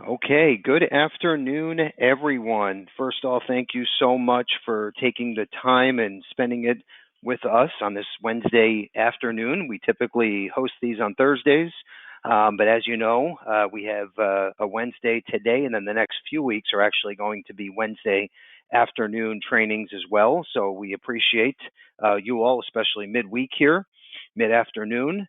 Okay, good afternoon, everyone. First off, thank you so much for taking the time and spending it with us on this Wednesday afternoon. We typically host these on Thursdays, but as you know, we have a Wednesday today, and then the next few weeks are actually going to be Wednesday afternoon trainings as well. So we appreciate you all, especially midweek here, mid afternoon.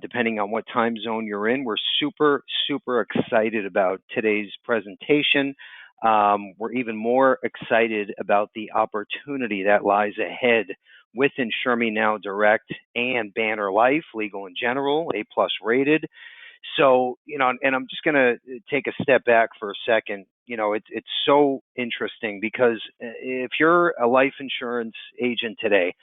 Depending on what time zone you're in. We're super, super excited about today's presentation. We're even more excited about the opportunity that lies ahead with Insure Me Now Direct and Banner Life, legal in general, A plus rated. So, and I'm just going to take a step back for a second. It's so interesting because if you're a life insurance agent today,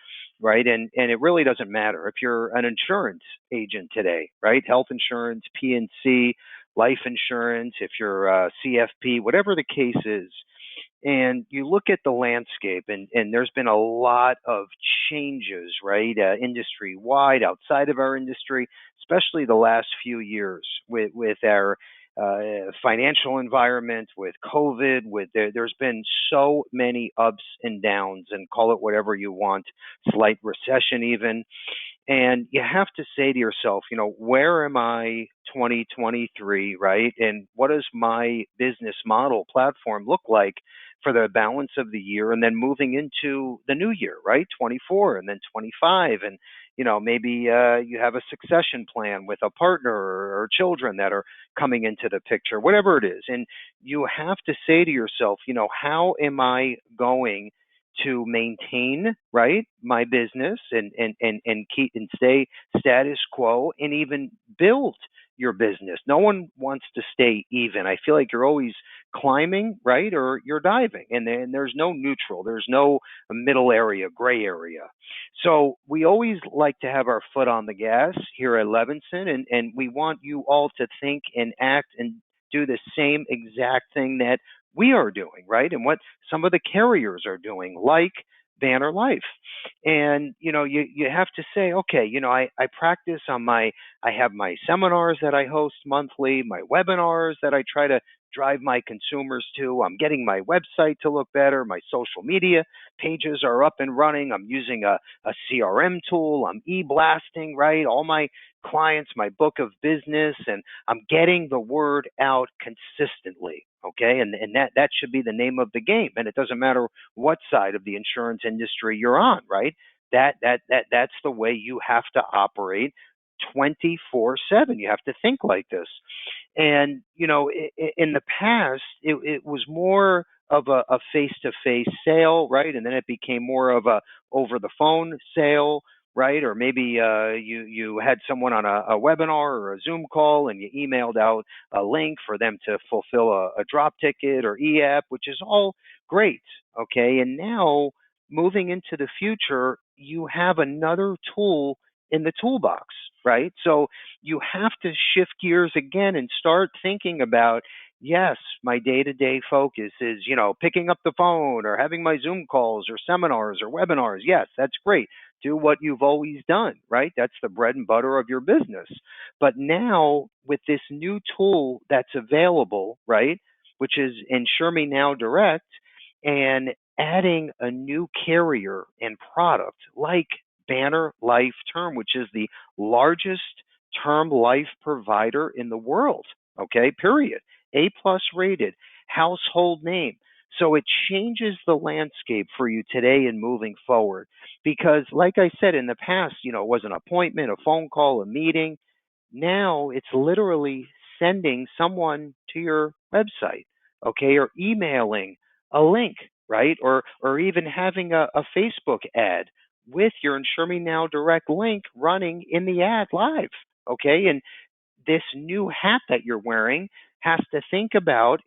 right, and it really doesn't matter if you're an insurance agent today, right, health insurance, P&C, life insurance, if you're CFP, whatever the case is, and you look at the landscape, and there's been a lot of changes, right, industry wide, outside of our industry, especially the last few years with our financial environment, with COVID, there's been so many ups and downs, and call it whatever you want, slight recession even. And you have to say to yourself, where am I 2023, right? And what does my business model platform look like for the balance of the year and then moving into the new year, right? 24 and then 25. And, maybe you have a succession plan with a partner or children that are coming into the picture, whatever it is. And you have to say to yourself, how am I going to maintain, right, my business and keep and stay status quo and even build your business. No one wants to stay even. I feel like you're always climbing, right, or you're diving, and then there's no neutral. There's no middle area, gray area. So we always like to have our foot on the gas here at Levinson, and we want you all to think and act and do the same exact thing that we are doing, right? And what some of the carriers are doing, like Banner Life. And, you have to say, okay, I practice on I have my seminars that I host monthly, my webinars that I try to drive my consumers to. I'm getting my website to look better. My social media pages are up and running. I'm using a CRM tool. I'm e-blasting, right? All my clients, my book of business, and I'm getting the word out consistently. Okay. And that should be the name of the game. And it doesn't matter what side of the insurance industry you're on, right? That's the way you have to operate 24/7. You have to think like this. And, in the past, it was more of a face-to-face sale, right? And then it became more of a over-the-phone sale, right? Or maybe you had someone on a webinar or a Zoom call, and you emailed out a link for them to fulfill a drop ticket or e-app, which is all great, okay? And now, moving into the future, you have another tool in the toolbox, right? So you have to shift gears again and start thinking about, yes, my day-to-day focus is, picking up the phone or having my Zoom calls or seminars or webinars. Yes, that's great. Do what you've always done, right? That's the bread and butter of your business. But now with this new tool that's available, right, which is Insure Me Now Direct, and adding a new carrier and product like Banner Life Term, which is the largest term life provider in the world. Okay, period. A plus rated, household name. So it changes the landscape for you today and moving forward. Because, like I said in the past, it was an appointment, a phone call, a meeting. Now it's literally sending someone to your website, okay, or emailing a link, right? Or even having a Facebook ad with your Insure Me Now Direct link running in the ad live, okay? And this new hat that you're wearing has to think about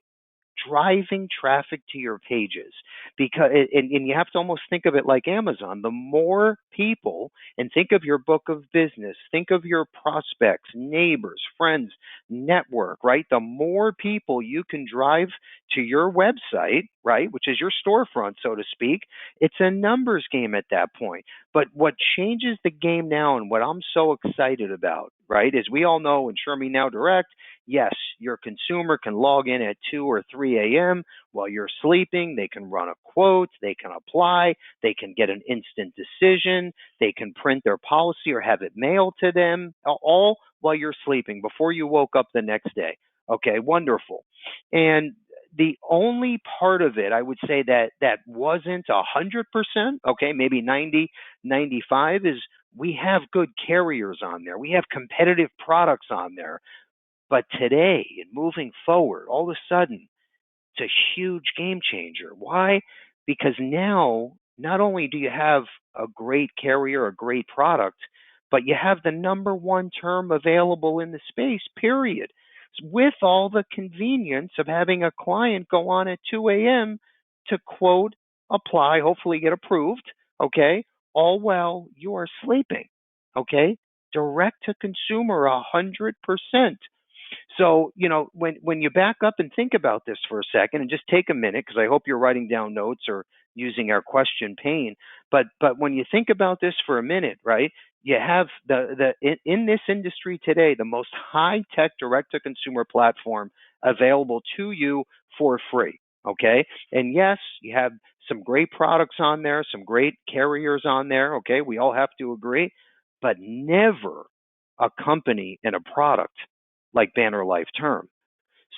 driving traffic to your pages, because and you have to almost think of it like Amazon. The more people, and think of your book of business, think of your prospects, neighbors, friends, network, right? The more people you can drive to your website, right, which is your storefront, so to speak, it's a numbers game at that point. But what changes the game now, and what I'm so excited about, right, is we all know Insure Me Now Direct yes, your consumer can log in at 2 or 3 a.m. while you're sleeping. They can run a quote, they can apply, they can get an instant decision, they can print their policy or have it mailed to them, all while you're sleeping before you woke up the next day. Okay, wonderful. And the only part of it I would say that wasn't 100%, okay, maybe 90, 95, is we have good carriers on there. We have competitive products on there. But today and moving forward, all of a sudden, it's a huge game changer. Why? Because now not only do you have a great carrier, a great product, but you have the number one term available in the space, period. With all the convenience of having a client go on at 2 a.m. to quote, apply, hopefully get approved, okay, all while you are sleeping, okay? Direct to consumer, 100%. So, when you back up and think about this for a second and just take a minute, because I hope you're writing down notes or using our question pane. But when you think about this for a minute, right? You have in this industry today, the most high tech direct to consumer platform available to you for free. Okay. And yes, you have some great products on there, some great carriers on there. Okay. We all have to agree, but never a company and a product like Banner Life Term.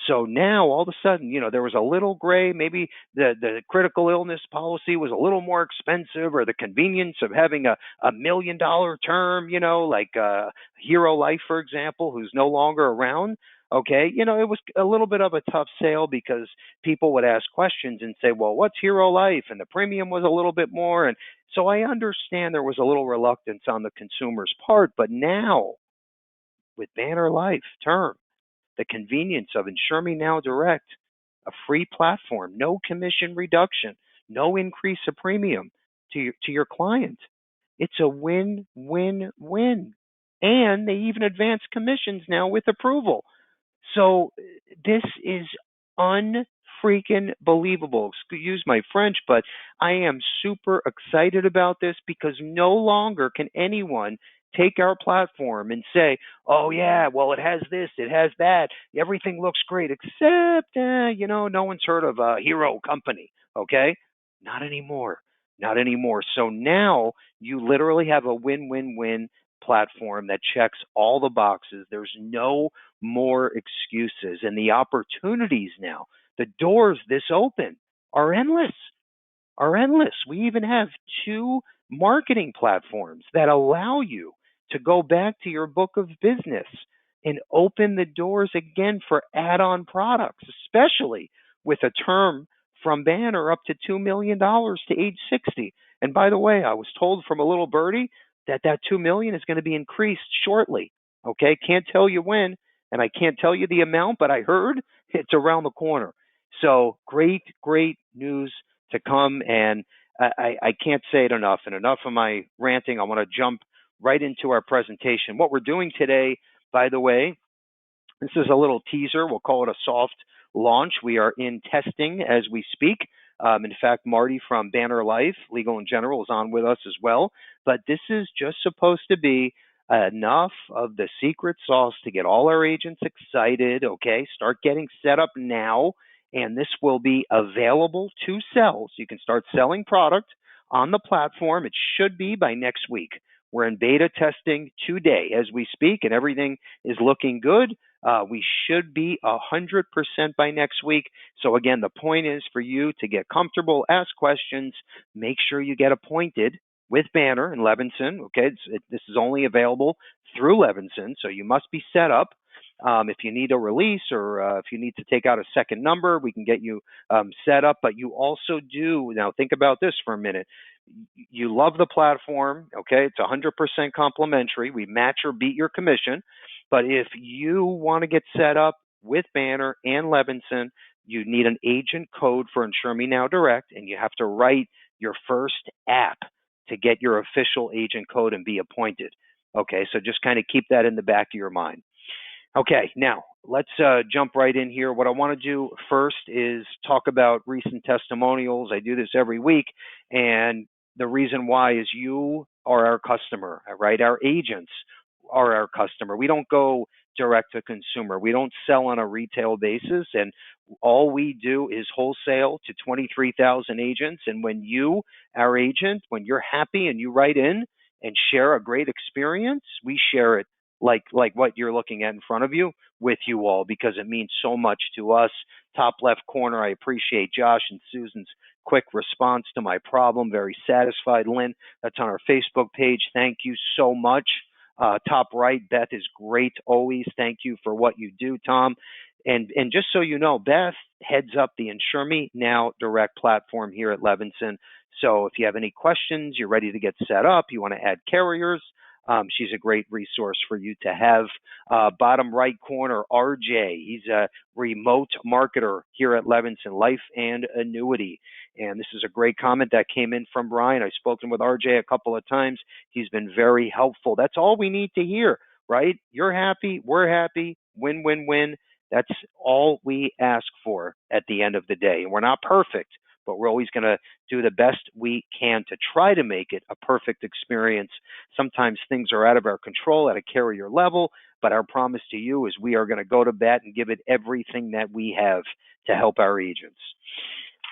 So now all of a sudden, there was a little gray. Maybe the critical illness policy was a little more expensive, or the convenience of having a $1 million term, like Hero Life, for example, who's no longer around. Okay, it was a little bit of a tough sale because people would ask questions and say, well, what's Hero Life? And the premium was a little bit more. And so I understand there was a little reluctance on the consumer's part. But now with Banner Life Term, the convenience of Insure Me Now Direct, a free platform, no commission reduction, no increase of premium to your client. It's a win, win, win. And they even advance commissions now with approval. So this is unfreaking believable. Excuse my French, but I am super excited about this because no longer can anyone take our platform and say, oh, yeah, well, it has this, it has that. Everything looks great, except, no one's heard of a Hero Company. Okay? Not anymore. Not anymore. So now you literally have a win-win-win platform that checks all the boxes. There's no more excuses. And the opportunities now, the doors this open are endless, are endless. We even have 2 marketing platforms that allow you to go back to your book of business and open the doors again for add-on products, especially with a term from Banner up to $2 million to age 60. And by the way, I was told from a little birdie that $2 million is going to be increased shortly. Okay, can't tell you when, and I can't tell you the amount, but I heard it's around the corner. So great, great news to come, and I can't say it enough. And enough of my ranting. I want to jump right into our presentation. What we're doing today, by the way, this is a little teaser. We'll call it a soft launch. We are in testing as we speak. In fact, Marty from Banner Life, Legal in General, is on with us as well. But this is just supposed to be enough of the secret sauce to get all our agents excited, okay? Start getting set up now, and this will be available to sell. So you can start selling product on the platform. It should be by next week. We're in beta testing today as we speak, and everything is looking good. We should be 100% by next week. So again, the point is for you to get comfortable, ask questions, make sure you get appointed with Banner and Levinson. Okay, this is only available through Levinson, so you must be set up. If you need a release or if you need to take out a second number, we can get you set up. But you also do, now think about this for a minute. You love the platform, okay? It's 100% complimentary. We match or beat your commission. But if you want to get set up with Banner and Levinson, you need an agent code for Insure Me Now Direct, and you have to write your first app to get your official agent code and be appointed. Okay, so just kind of keep that in the back of your mind. Okay, now let's jump right in here. What I want to do first is talk about recent testimonials. I do this every week, and the reason why is you are our customer, right? Our agents are our customer. We don't go direct to consumer. We don't sell on a retail basis, and all we do is wholesale to 23,000 agents. And when you, our agent, when you're happy and you write in and share a great experience, we share it like what you're looking at in front of you with you all, because it means so much to us. Top left corner, I appreciate Josh and Susan's quick response to my problem. Very satisfied. Lynn, that's on our Facebook page. Thank you so much. Top right, Beth is great always. Thank you for what you do, Tom. And just so you know, Beth heads up the Insure Me Now Direct platform here at Levinson. So if you have any questions, you're ready to get set up, you want to add carriers, she's a great resource for you to have. Bottom right corner, RJ. He's a remote marketer here at Levinson Life and Annuity. And this is a great comment that came in from Brian. I've spoken with RJ a couple of times. He's been very helpful. That's all we need to hear, right? You're happy, we're happy, win, win, win. That's all we ask for at the end of the day. And we're not perfect, but we're always going to do the best we can to try to make it a perfect experience. Sometimes things are out of our control at a carrier level, but our promise to you is we are going to go to bat and give it everything that we have to help our agents.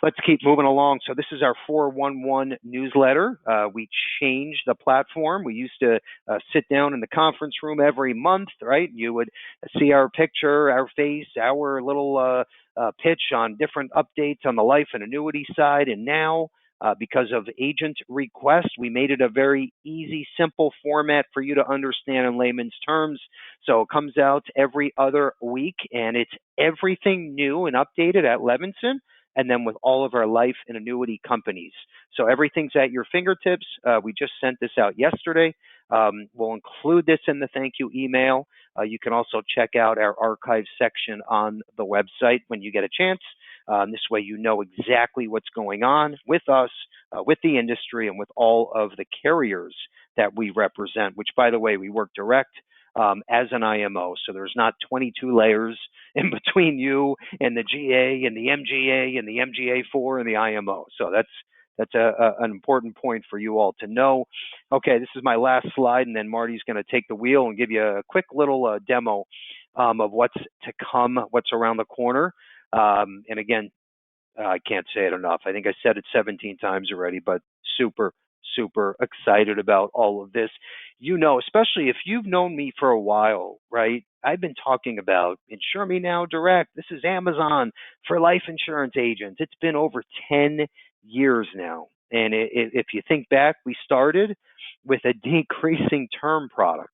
Let's keep moving along. So this is our 411 newsletter. We changed the platform. We used to sit down in the conference room every month, right? You would see our picture, our face, our little pitch on different updates on the life and annuity side. And now, because of agent request, we made it a very easy, simple format for you to understand in layman's terms. So it comes out every other week, and it's everything new and updated at Levinson, and then with all of our life and annuity companies. So everything's at your fingertips. We just sent this out yesterday. We'll include this in the thank you email. You can also check out our archive section on the website when you get a chance. This way you know exactly what's going on with us, with the industry, and with all of the carriers that we represent, which, by the way, we work direct as an IMO. So there's not 22 layers in between you and the GA and the MGA and the MGA4 and the IMO. So that's an important point for you all to know. Okay, this is my last slide, and then Marty's going to take the wheel and give you a quick little demo of what's to come, what's around the corner. And again, I can't say it enough. I think I said it 17 times already, but super excited about all of this. You know, especially if you've known me for a while, right? I've been talking about Insure Me Now Direct. This is Amazon for life insurance agents. It's been over 10 years now. And if you think back, we started with a decreasing term product.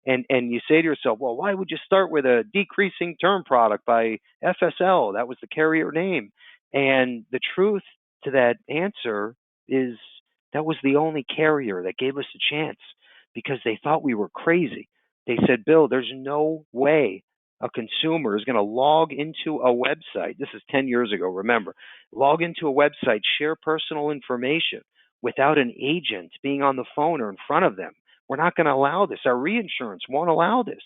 And you say to yourself, well, why would you start with a decreasing term product by FSL? That was the carrier name. And the truth to that answer is that was the only carrier that gave us a chance, because they thought we were crazy. They said, Bill, there's no way a consumer is going to log into a website. This is 10 years ago, remember. Log into a website, share personal information without an agent being on the phone or in front of them. We're not going to allow this. Our reinsurance won't allow this.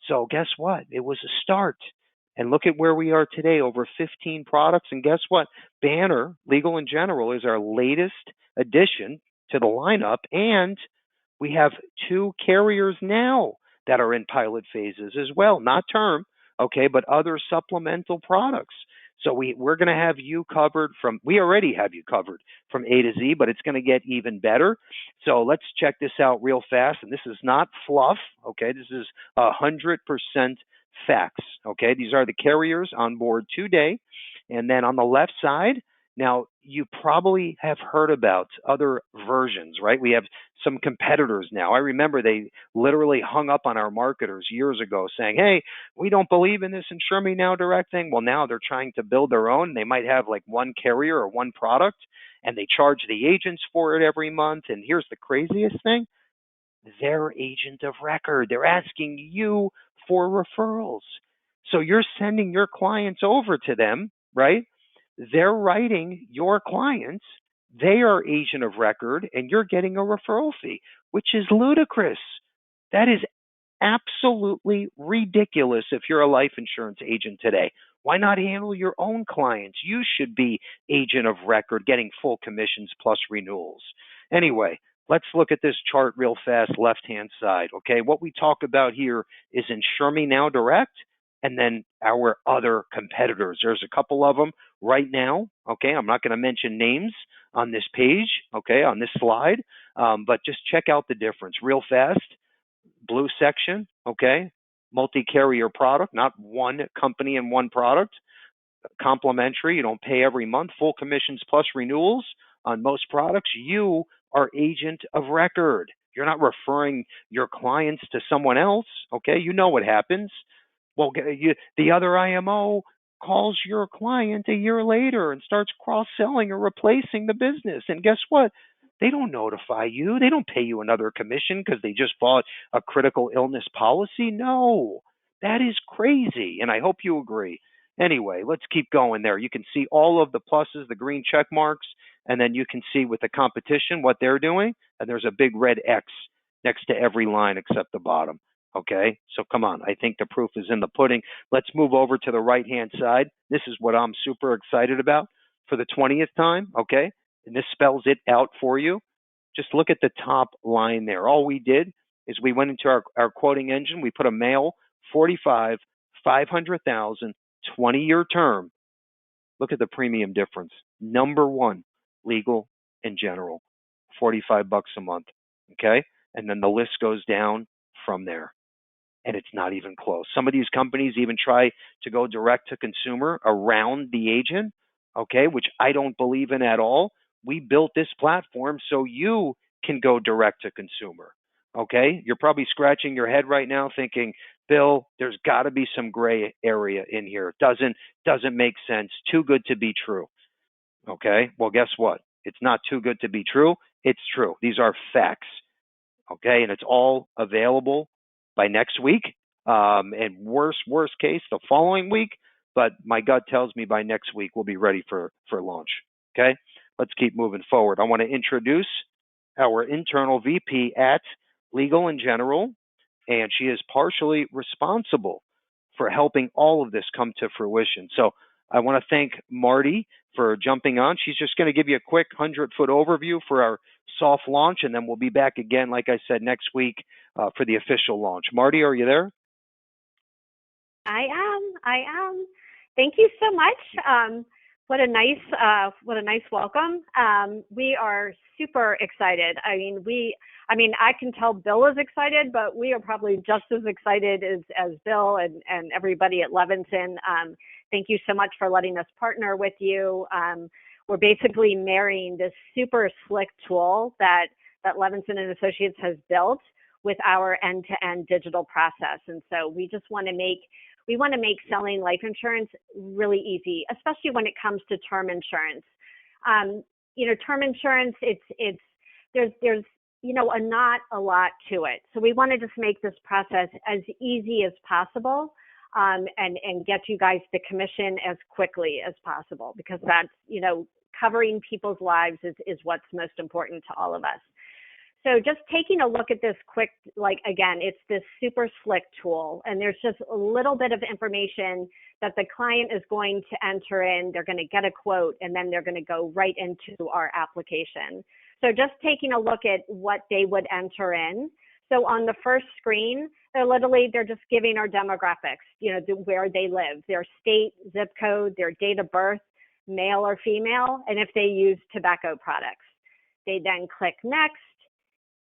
So guess what? It was a start. And look at where we are today, over 15 products. And guess what? Banner, Legal in General, is our latest addition to the lineup. And we have 2 carriers now that are in pilot phases as well, not term, okay, but other supplemental products. So we're going to have you covered we already have you covered from A to Z, but it's going to get even better. So let's check this out real fast. And this is not fluff, okay? This is 100% facts, okay? These are the carriers on board today. And then on the left side, now you probably have heard about other versions, right? We have some competitors now. I remember they literally hung up on our marketers years ago saying, hey, we don't believe in this Insure Me Now Direct thing. Well, now they're trying to build their own. They might have like one carrier or one product, and they charge the agents for it every month. And here's the craziest thing. They're agent of record. They're asking you for referrals. So you're sending your clients over to them, right? They're writing your clients. They are agent of record, and you're getting a referral fee, which is ludicrous. That is absolutely ridiculous if you're a life insurance agent today. Why not handle your own clients? You should be agent of record, getting full commissions plus renewals. Anyway, let's look at this chart real fast, left-hand side, okay? What we talk about here is Insure Me Now Direct and then our other competitors. There's a couple of them right now, okay? I'm not going to mention names on this page, okay, on this slide, but just check out the difference real fast. Blue section, okay? Multi-carrier product, not one company and one product. Complimentary, you don't pay every month, full commissions plus renewals on most products. You are agent of record. You're not referring your clients to someone else, okay? You know what happens. Well, the other IMO calls your client a year later and starts cross-selling or replacing the business. And guess what? They don't notify you. They don't pay you another commission because they just bought a critical illness policy. No, that is crazy. And I hope you agree. Anyway, let's keep going there. You can see all of the pluses, the green check marks, and then you can see with the competition what they're doing. And there's a big red X next to every line except the bottom. Okay, so come on. I think the proof is in the pudding. Let's move over to the right-hand side. This is what I'm super excited about for the 20th time, okay? And this spells it out for you. Just look at the top line there. All we did is we went into our quoting engine. We put a male, 45, 500,000, 20-year term. Look at the premium difference. Number one, legal and general, $45 a month, okay? And then the list goes down from there. And it's not even close. Some of these companies even try to go direct to consumer around the agent, okay, which I don't believe in at all. We built this platform so you can go direct to consumer, okay? You're probably scratching your head right now thinking, Bill, there's got to be some gray area in here. Doesn't make sense. Too good to be true, okay? Well, guess what? It's not too good to be true. It's true. These are facts, okay? And it's all available by next week, and worst case, the following week. But my gut tells me by next week we'll be ready for launch. Okay, let's keep moving forward. I want to introduce our internal VP at Legal in General, and she is partially responsible for helping all of this come to fruition. So I want to thank Marty for jumping on. She's just going to give you a quick 100-foot overview for our soft launch, and then we'll be back again, like I said, next week for the official launch. Marty, are you there? I am. Thank you so much. What a nice welcome. We are super excited. I mean, I can tell Bill is excited, but we are probably just as excited as Bill and everybody at Levinson. Thank you so much for letting us partner with you. We're basically marrying this super slick tool that Levinson and Associates has built with our end-to-end digital process. And so we just want to make selling life insurance really easy, especially when it comes to term insurance. Term insurance, there's not a lot to it. So we want to just make this process as easy as possible, and get you guys the commission as quickly as possible, because that's, covering people's lives is what's most important to all of us. So just taking a look at this quick, again, it's this super slick tool, and there's just a little bit of information that the client is going to enter in. They're going to get a quote, and then they're going to go right into our application. So just taking a look at what they would enter in. So on the first screen, they're just giving our demographics, where they live, their state, zip code, their date of birth, male or female, and if they use tobacco products. They then click next,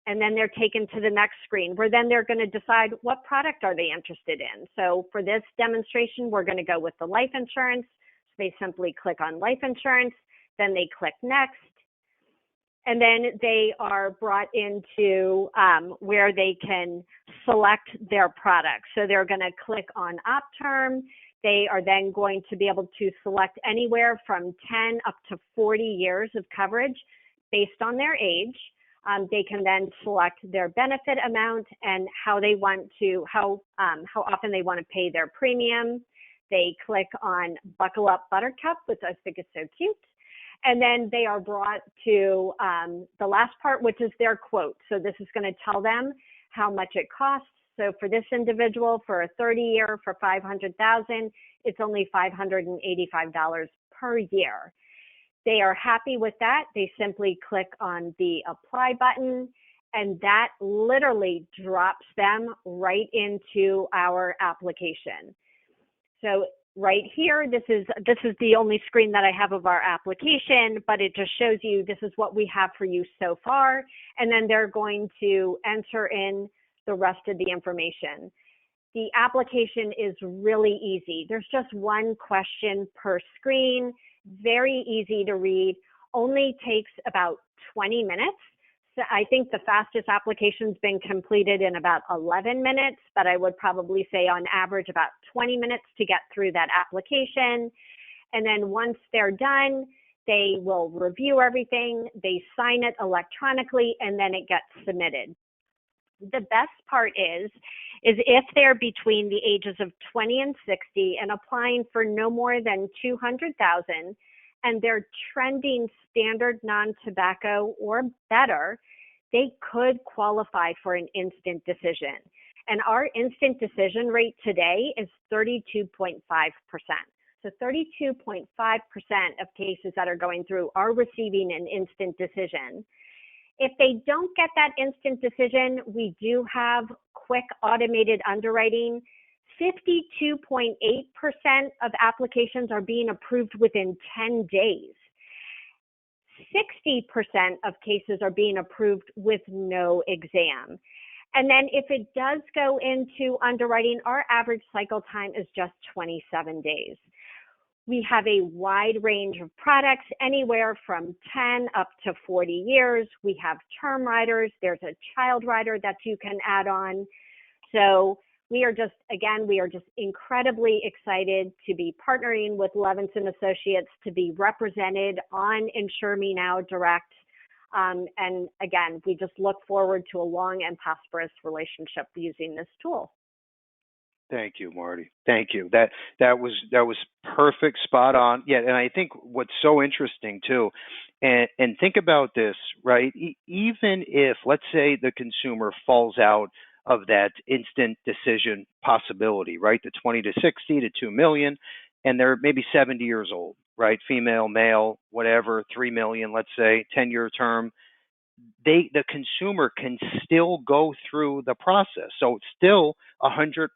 and then they're taken to the next screen where then they're going to decide what product are they interested in. So for this demonstration, we're going to go with the life insurance. So they simply click on life insurance, then they click next, and then they are brought into where they can select their product. So they're going to click on OpTerm. They are then going to be able to select anywhere from 10 up to 40 years of coverage based on their age. They can then select their benefit amount and how often they want to pay their premium. They click on Buckle Up Buttercup, which I think is so cute. And then they are brought to the last part, which is their quote. So this is going to tell them how much it costs. So for this individual, for a 30-year, for $500,000, it's only $585 per year. They are happy with that. They simply click on the apply button, and that literally drops them right into our application. So right here, this is the only screen that I have of our application, but it just shows you this is what we have for you so far. And then they're going to enter in the rest of the information. The application is really easy. There's just one question per screen, very easy to read, only takes about 20 minutes. So I think the fastest application's been completed in about 11 minutes, but I would probably say on average about 20 minutes to get through that application. And then once they're done, they will review everything, they sign it electronically, and then it gets submitted. The best part is if they're between the ages of 20 and 60 and applying for no more than 200,000 and they're trending standard non-tobacco or better, they could qualify for an instant decision. And our instant decision rate today is 32.5%. So 32.5% of cases that are going through are receiving an instant decision. If they don't get that instant decision, we do have quick automated underwriting. 52.8% of applications are being approved within 10 days. 60% of cases are being approved with no exam. And then if it does go into underwriting, our average cycle time is just 27 days. We have a wide range of products, anywhere from 10 up to 40 years. We have term riders. There's a child rider that you can add on. So we are just incredibly excited to be partnering with Levinson Associates to be represented on Insure Me Now Direct. And again, we just look forward to a long and prosperous relationship using this tool. Thank you, Marty. Thank you. That was perfect, spot on. Yeah, and I think what's so interesting too, and think about this, right? Even if, let's say, the consumer falls out of that instant decision possibility, right? The 20 to 60 to 2 million, and they're maybe 70 years old, right? Female, male, whatever, 3 million, let's say, 10-year term. The consumer can still go through the process. So it's still 100%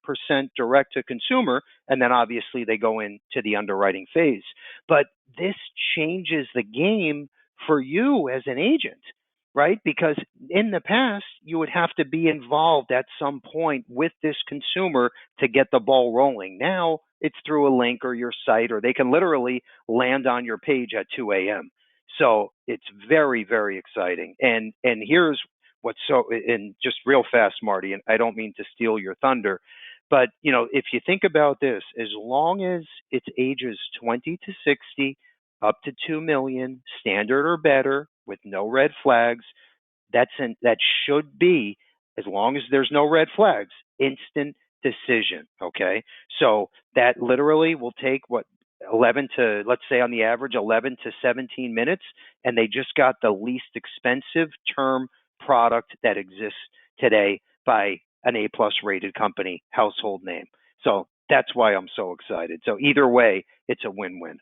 direct to consumer, and then obviously they go into the underwriting phase. But this changes the game for you as an agent, right? Because in the past, you would have to be involved at some point with this consumer to get the ball rolling. Now it's through a link or your site, or they can literally land on your page at 2 a.m. So it's very, very exciting. And here's what's so, and just real fast, Marty, and I don't mean to steal your thunder, but if you think about this, as long as it's ages 20 to 60, up to 2 million, standard or better, with no red flags, that should be, as long as there's no red flags, instant decision. Okay, so that literally will take 11 to, let's say on the average, 11 to 17 minutes, and they just got the least expensive term product that exists today by an A-plus rated company, household name. So that's why I'm so excited. So either way, it's a win-win.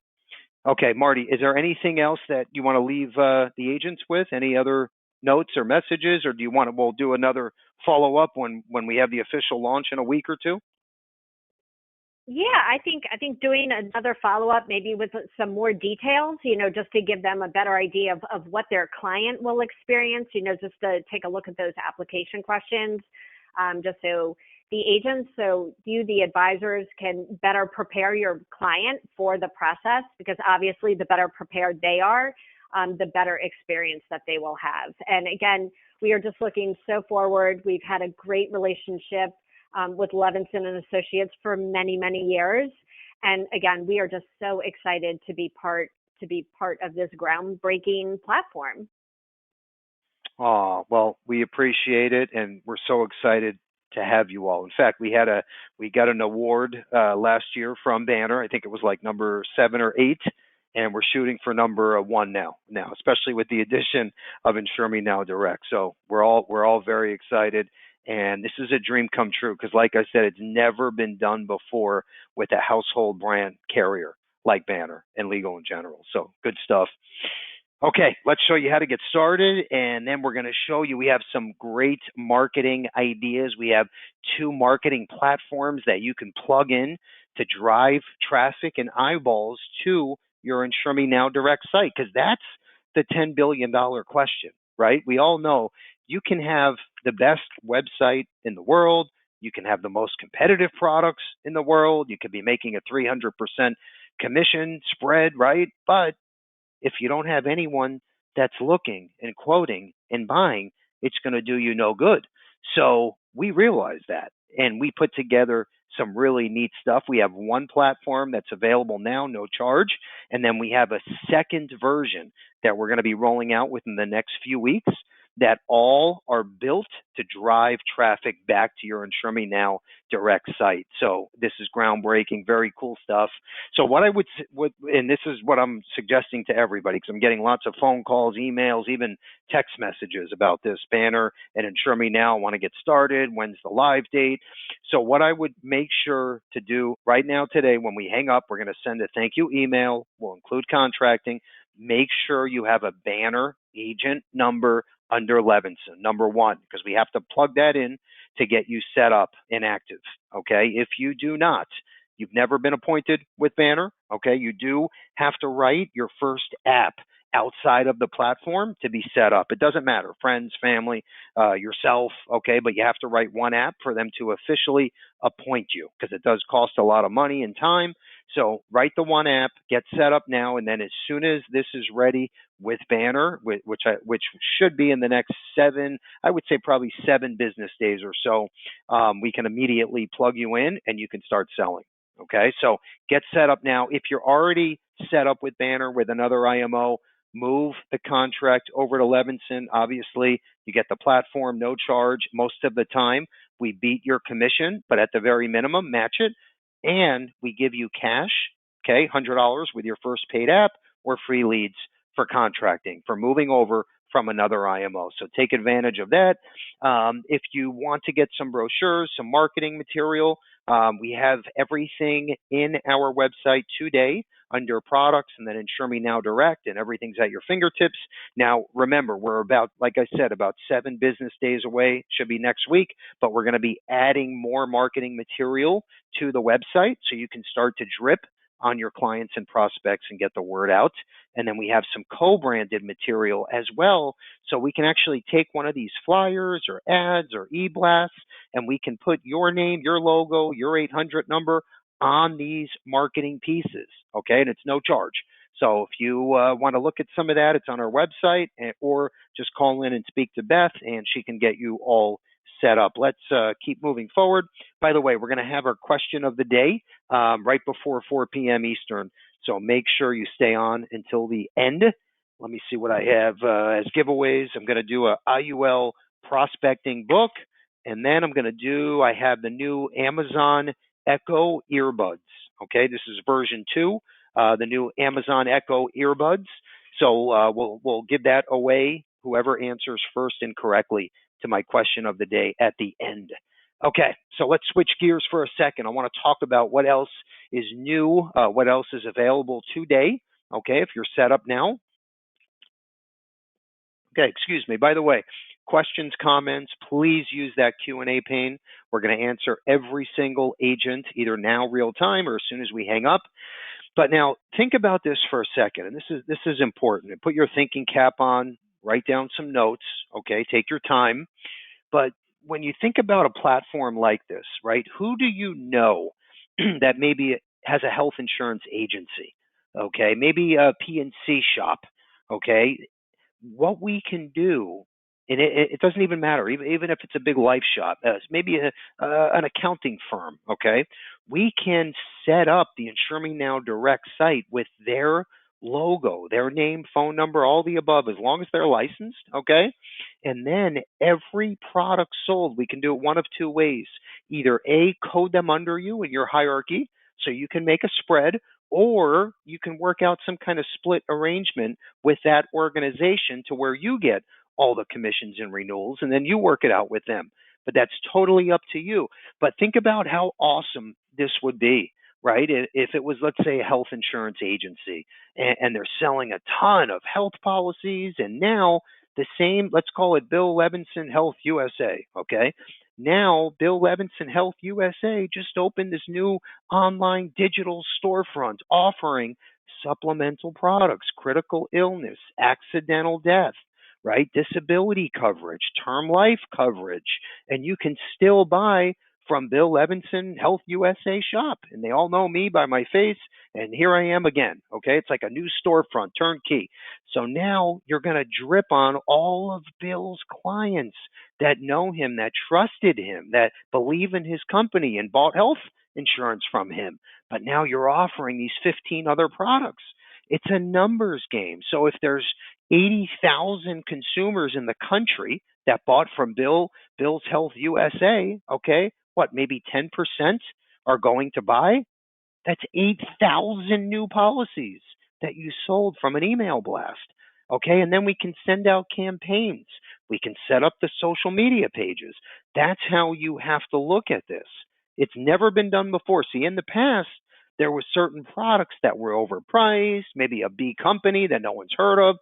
Okay, Marty, is there anything else that you want to leave the agents with? Any other notes or messages, or do you want we'll do another follow-up when we have the official launch in a week or two? Yeah, I think doing another follow-up, maybe with some more details, just to give them a better idea of what their client will experience, just to take a look at those application questions, just so the agents, so you, the advisors, can better prepare your client for the process, because obviously the better prepared they are, the better experience that they will have. And again, we are just looking so forward. We've had a great relationship with Levinson and Associates for many, many years. And again, we are just so excited to be part of this groundbreaking platform. Oh, well, we appreciate it, and we're so excited to have you all. In fact, we got an award last year from Banner. I think it was like number 7 or 8, and we're shooting for number 1 now, especially with the addition of Insure Me Now Direct. So we're all very excited. And this is a dream come true, because like I said, it's never been done before with a household brand carrier like Banner and Legal in general. So good stuff. Okay, let's show you how to get started, and then we're going to show you we have some great marketing ideas. We have 2 marketing platforms that you can plug in to drive traffic and eyeballs to your Insure Me Now direct site, because that's the $10 billion question, right? We all know you can have the best website in the world. You can have the most competitive products in the world. You could be making a 300% commission spread, right? But if you don't have anyone that's looking and quoting and buying, it's going to do you no good. So we realize that, and we put together some really neat stuff. We have one platform that's available now, no charge, and then we have a second version that we're going to be rolling out within the next few weeks that all are built to drive traffic back to your Insure Me Now direct site. So this is groundbreaking, very cool stuff. So what I would, and this is what I'm suggesting to everybody, because I'm getting lots of phone calls, emails, even text messages about this banner and Insure Me Now. I want to get started. When's the live date? So what I would make sure to do right now today, when we hang up, we're going to send a thank you email. We'll include contracting. Make sure you have a banner agent number under Levinson, number 1, because we have to plug that in to get you set up and active. Okay. If you do not, you've never been appointed with Banner, okay, you do have to write your first app outside of the platform to be set up. It doesn't matter, friends, family, yourself, okay, but you have to write one app for them to officially appoint you, because it does cost a lot of money and time. So write the one app, get set up now, and then as soon as this is ready with Banner, which should be in the next 7, I would say probably 7 business days or so, we can immediately plug you in and you can start selling. Okay, so get set up now. If you're already set up with Banner with another IMO, move the contract over to Levinson. Obviously, you get the platform, no charge. Most of the time, we beat your commission, but at the very minimum, match it. And we give you cash, okay, $100 with your first paid app, or free leads for contracting, for moving over from another IMO. So take advantage of that. If you want to get some brochures, some marketing material, we have everything in our website today under products, and then Insure Me Now Direct, and everything's at your fingertips. Now, remember, we're about, like I said, about 7 business days away, should be next week, but we're going to be adding more marketing material to the website so you can start to drip on your clients and prospects and get the word out. And then we have some co-branded material as well, so we can actually take one of these flyers or ads or e-blasts, and we can put your name, your logo, your 800 number on these marketing pieces, okay? And it's no charge. So if you want to look at some of that, it's on our website, or just call in and speak to Beth, and she can get you all set up. Let's keep moving forward. By the way, we're going to have our question of the day right before 4 p.m. Eastern. So make sure you stay on until the end. Let me see what I have as giveaways. I'm going to do a IUL prospecting book, and then I have the new Amazon Echo earbuds. Okay, this is version 2, the new Amazon Echo earbuds. So we'll give that away, whoever answers first and correctly to my question of the day at the end. Okay, so let's switch gears for a second. I want to talk about what else is new, what else is available today. Okay, if you're set up now. Okay, excuse me. By the way, questions, comments, please use that Q&A pane. We're going to answer every single agent, either now, real time, or as soon as we hang up. But now think about this for a second, and this is important. And put your thinking cap on, write down some notes. Okay, take your time. But when you think about a platform like this, right, who do you know that maybe has a health insurance agency? Okay, maybe a P&C shop. Okay, what we can do, and it doesn't even matter, even if it's a big life shop, maybe an accounting firm, okay? We can set up the Insure Me Now direct site with their logo, their name, phone number, all the above, as long as they're licensed, okay? And then every product sold, we can do it one of 2 ways. Either A, code them under you in your hierarchy, so you can make a spread, or you can work out some kind of split arrangement with that organization to where you get all the commissions and renewals, and then you work it out with them. But that's totally up to you. But think about how awesome this would be. right? If it was, let's say, a health insurance agency and they're selling a ton of health policies, and now the same, let's call it Bill Levinson Health USA, okay? Now, Bill Levinson Health USA just opened this new online digital storefront offering supplemental products, critical illness, accidental death, right? Disability coverage, term life coverage, and you can still buy from Bill Levinson Health USA shop. And they all know me by my face. And here I am again. Okay. It's like a new storefront, turnkey. So now you're going to drip on all of Bill's clients that know him, that trusted him, that believe in his company and bought health insurance from him. But now you're offering these 15 other products. It's a numbers game. So if there's 80,000 consumers in the country that bought from Bill's Health USA, okay, what, maybe 10% are going to buy? That's 8,000 new policies that you sold from an email blast. Okay, and then we can send out campaigns. We can set up the social media pages. That's how you have to look at this. It's never been done before. See, in the past, there were certain products that were overpriced, maybe a B company that no one's heard of.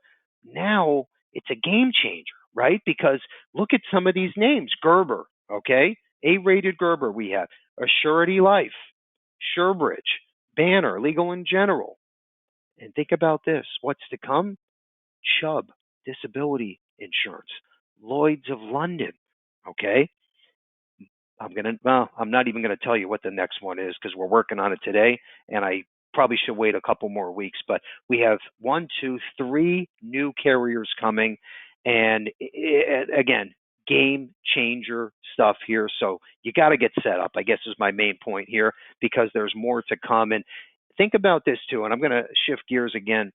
Now it's a game changer, right? Because look at some of these names. Gerber, okay? A-rated Gerber we have. Assurity Life, Surebridge, Banner, Legal in General. And think about this. What's to come? Chubb, Disability Insurance, Lloyd's of London, okay? I'm not even gonna tell you what the next one is because we're working on it today, and I probably should wait a couple more weeks. But we have 1, 2, 3 new carriers coming, and again, game changer stuff here. So you got to get set up, I guess, is my main point here, because there's more to come. And think about this too, and I'm going to shift gears again.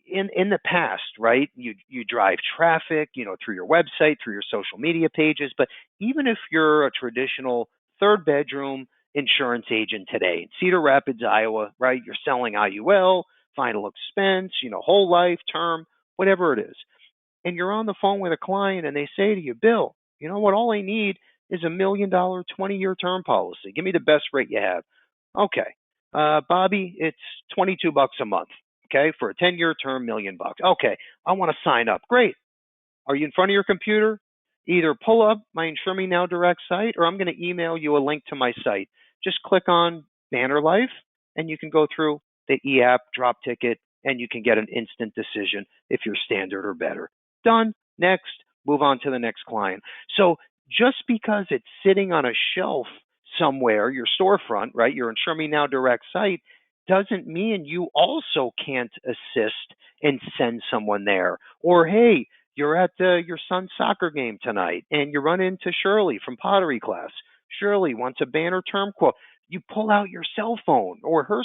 In the past, right, you drive traffic, through your website, through your social media pages. But even if you're a traditional third bedroom insurance agent today in Cedar Rapids, Iowa, right, you're selling IUL, final expense, whole life, term, whatever it is, and you're on the phone with a client and they say to you, Bill, you know what, all I need is $1 million 20-year term policy. Give me the best rate you have. Okay. Bobby, it's $22 a month. Okay, for a 10-year term, $1 million. Okay, I want to sign up. Great. Are you in front of your computer? Either pull up my Insure Me Now Direct site, or I'm going to email you a link to my site. Just click on Banner Life, and you can go through the e-app, drop ticket, and you can get an instant decision if you're standard or better. Done. Next. Move on to the next client. So just because it's sitting on a shelf somewhere, your storefront, right, your Insure Me Now Direct site, doesn't mean you also can't assist and send someone there. Or, hey, you're at your son's soccer game tonight and you run into Shirley from pottery class. Shirley wants a Banner term quote. You pull out your cell phone or her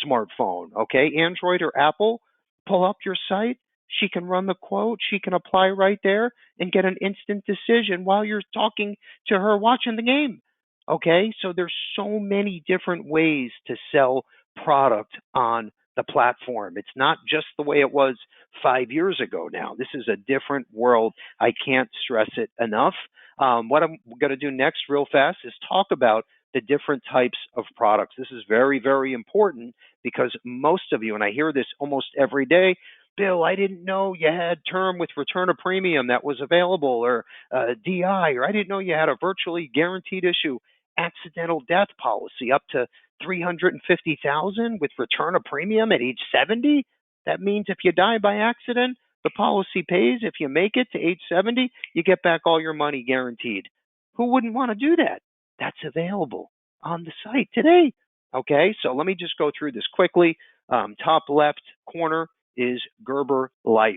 smartphone, okay, Android or Apple, pull up your site. She can run the quote. She can apply right there and get an instant decision while you're talking to her watching the game. Okay, so there's so many different ways to sell product on the platform. It's not just the way it was 5 years ago now. This is a different world. I can't stress it enough. What I'm going to do next real fast is talk about the different types of products. This is very, very important because most of you, and I hear this almost every day, Bill, I didn't know you had term with return of premium that was available, or DI, or I didn't know you had a virtually guaranteed issue accidental death policy up to $350,000 with return of premium at age 70. That means if you die by accident, the policy pays. If you make it to age 70, you get back all your money guaranteed. Who wouldn't want to do that? That's available on the site today. Okay, so let me just go through this quickly. Top left corner is Gerber Life.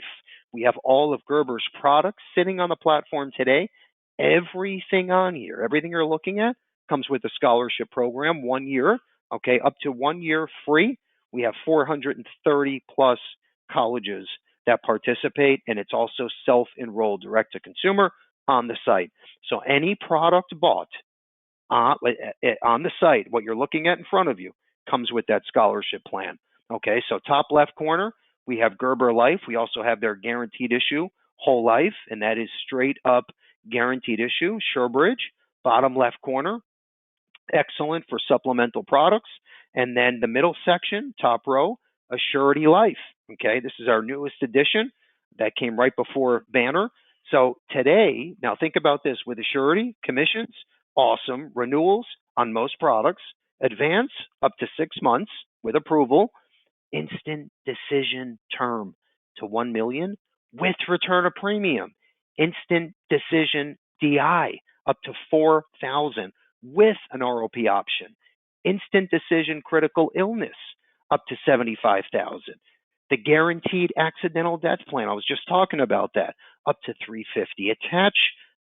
We have all of Gerber's products sitting on the platform today. Everything on here, everything you're looking at, comes with a scholarship program, 1 year, okay, up to 1 year free. We have 430 plus colleges that participate, and it's also self-enrolled direct to consumer on the site. So any product bought on the site, what you're looking at in front of you, comes with that scholarship plan. Okay, so top left corner, we have Gerber Life. We also have their guaranteed issue whole life, and that is straight up guaranteed issue. Surebridge, bottom left corner, excellent for supplemental products. And then the middle section, top row, Assurity Life. Okay, this is our newest edition that came right before Banner. So today, now think about this, with Assurity, commissions, awesome, renewals on most products, advance up to 6 months with approval, instant decision term to 1 million with return of premium, instant decision DI up to 4,000 with an ROP option, instant decision critical illness up to 75,000. The guaranteed accidental death plan, I was just talking about that, up to 350. Attach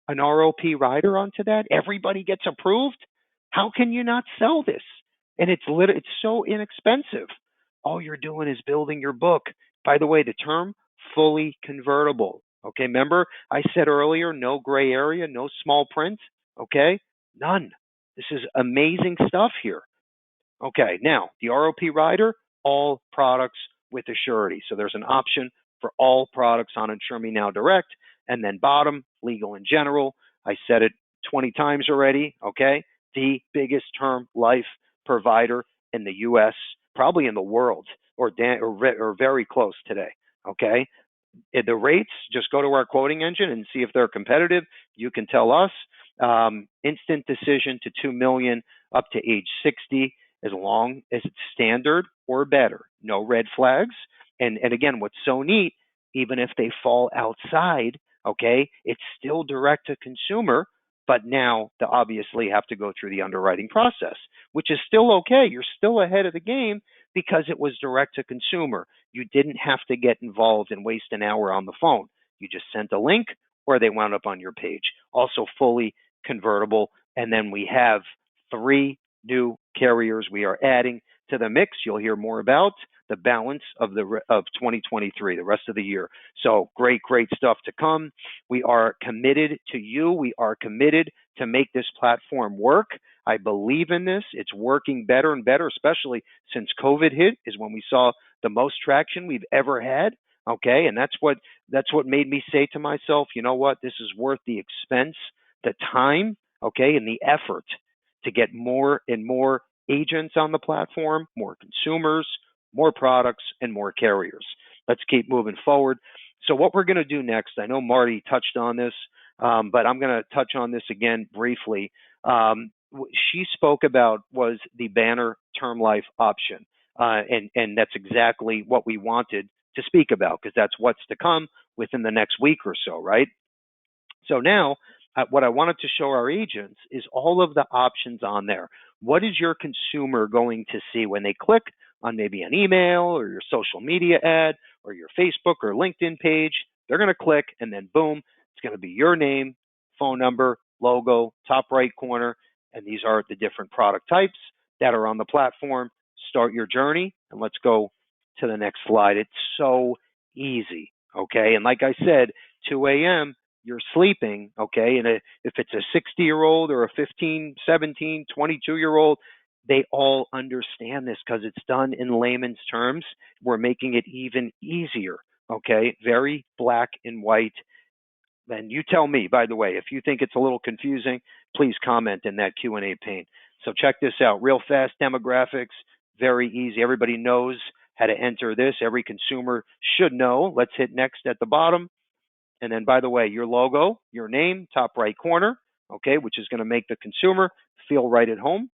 an ROP rider onto that. Everybody gets approved. How can you not sell this? And it's so inexpensive. All you're doing is building your book. By the way, the term fully convertible. Okay, remember I said earlier, no gray area, no small print. Okay, none. This is amazing stuff here. Okay, now the ROP rider, all products with Assurity. So there's an option for all products on Insure Me Now Direct. And then bottom, legal in general. I said it 20 times already. Okay, the biggest term life provider in the U.S., probably in the world, or very close today. Okay, the rates, just go to our quoting engine and see if they're competitive. You can tell us. Instant decision to 2 million up to age 60, as long as it's standard or better. No red flags. And again, what's so neat, even if they fall outside, okay, it's still direct to consumer, but now they obviously have to go through the underwriting process, which is still okay. You're still ahead of the game because it was direct to consumer. You didn't have to get involved and waste an hour on the phone. You just sent a link or they wound up on your page. Also fully convertible. And then we have 3 new carriers we are adding to the mix. You'll hear more about the balance of 2023, the rest of the year. So great stuff to come. We are committed to you. We are committed to make this platform work. I believe in this. It's working better and better, especially since COVID hit, is when we saw the most traction we've ever had. Okay, and that's what made me say to myself, you know what, this is worth the expense, the time, okay, and the effort to get more and more agents on the platform, more consumers, more products, and more carriers. Let's keep moving forward. So what we're going to do next, I know Marty touched on this, but I'm going to touch on this again briefly. She spoke about was the Banner term life option, and that's exactly what we wanted to speak about, because that's what's to come within the next week or so, right? So now, what I wanted to show our agents is all of the options on there. What is your consumer going to see when they click on maybe an email or your social media ad or your Facebook or LinkedIn page? They're going to click, and then boom, it's going to be your name, phone number, logo, top right corner, and these are the different product types that are on the platform. Start your journey, and let's go to the next slide. It's so easy, okay? And like I said, 2 a.m., you're sleeping, okay? And if it's a 60-year-old or a 15, 17, 22-year-old, they all understand this because it's done in layman's terms. We're making it even easier, okay? Very black and white. And you tell me, by the way, if you think it's a little confusing, please comment in that Q&A pane. So check this out, real fast demographics, very easy. Everybody knows how to enter this. Every consumer should know. Let's hit next at the bottom. And then, by the way, your logo, your name, top right corner, okay, which is going to make the consumer feel right at home.